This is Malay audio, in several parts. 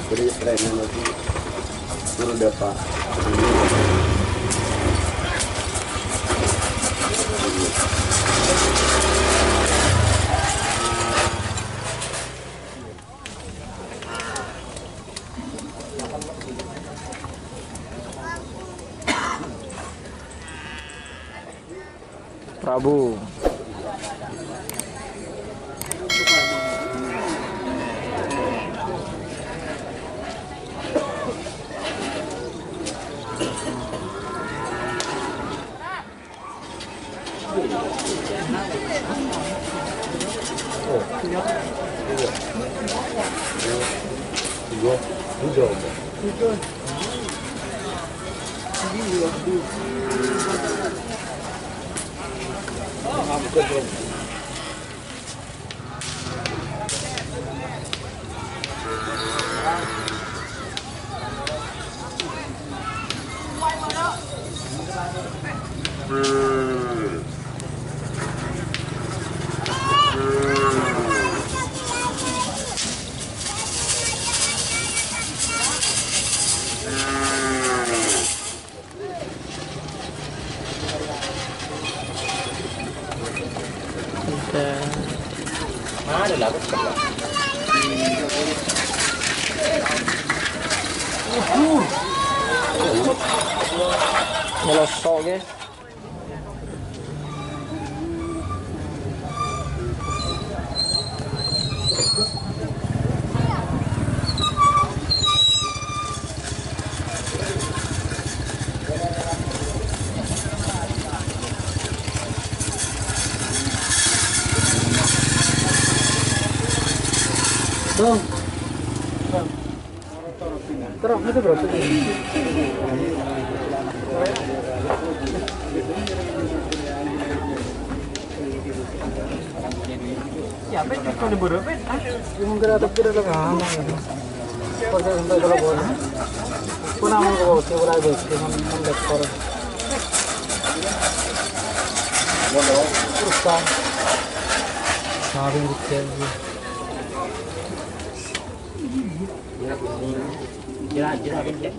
Jadi trennya lagi udah Pak. Prabu. Ada lah. Melosok guys. Dong. Terus itu berapa? Ya, apa kalau di berapa? Yung gerata kira lang ah. Pag hindi ko lang kuna mo ko sa wala dos kung ang for. Wala. Pusta. Sabi ko Kira-kira benda.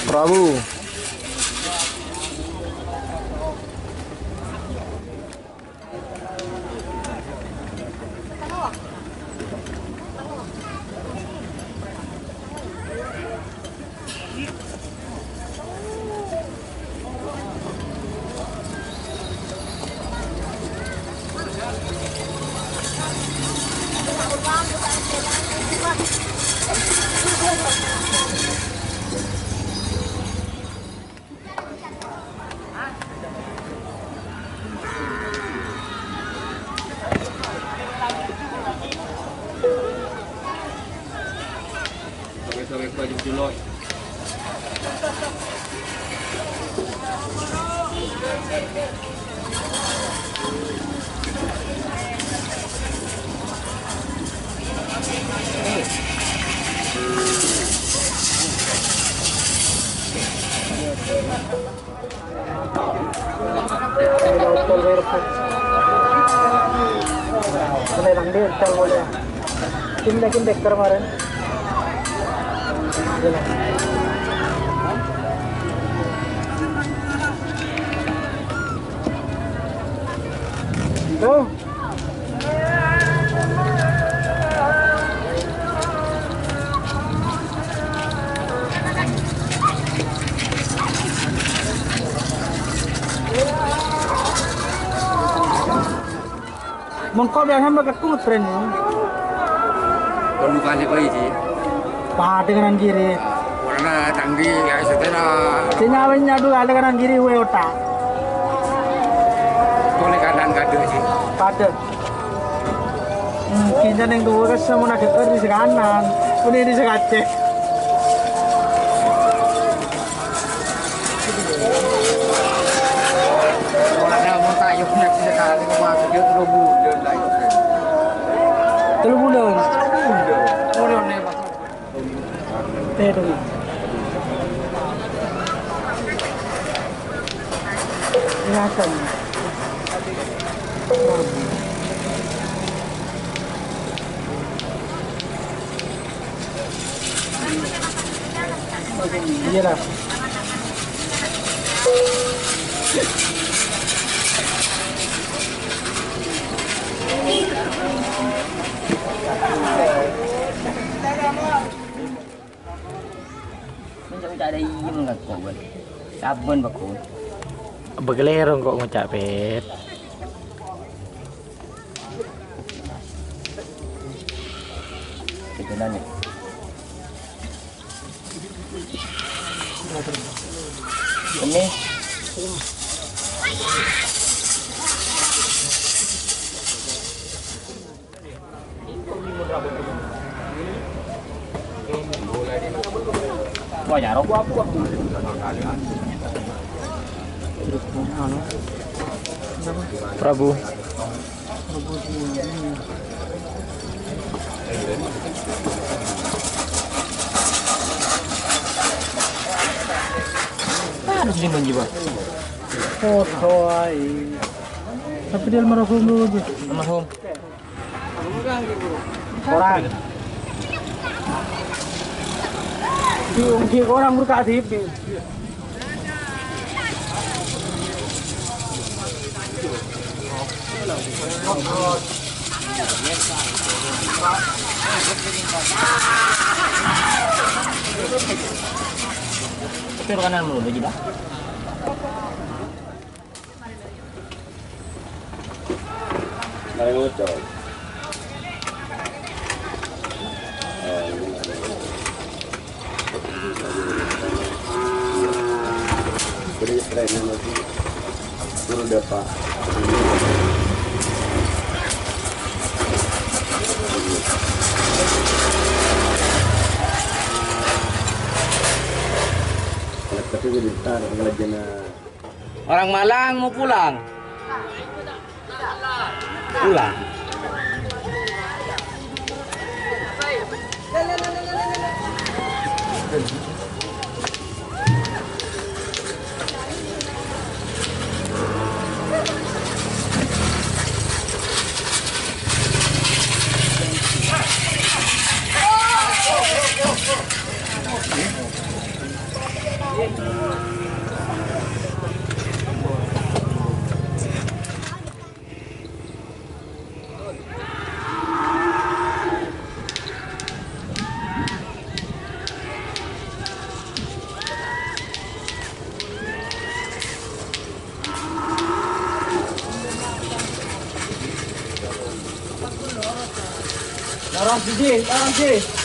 Prabu. Sobek baju juloi. Kim dekter kemarin. Tuh. Mengkau biasa berkekut tren ya. Kalau bukan itu sih. Paha dengan kiri. Karena tanggi ya setelah. Sinyalnya dulu ada kanan kiri weota. Boleh kanan kado sih. Kado. Kita yang dua kan semua nak di kanan. Kunin ini sa kache. Wala na mo tayo nagsisikali ko mga sadyot lubulon lang. Tulubulon. Lubulon na ba? Pero ingatan. Iya lah. Mencak ada iya mengaku kan. Sabun baku. Begelerong kok ngucap pet. Itu nanya. Ini banyak rokok apa? Prabu. Harus dimenjual. Foto ay. Tapi dia merokok dulu aja. Mahum. Orang. Di orang berkat TV. Pero kanan mulu aja dah. Mari ngucap. Jadi trennya lagi suruh dapat. Tapi jadi tar ngelajana. Orang Malang mau pulang. Pulang. Orang sih.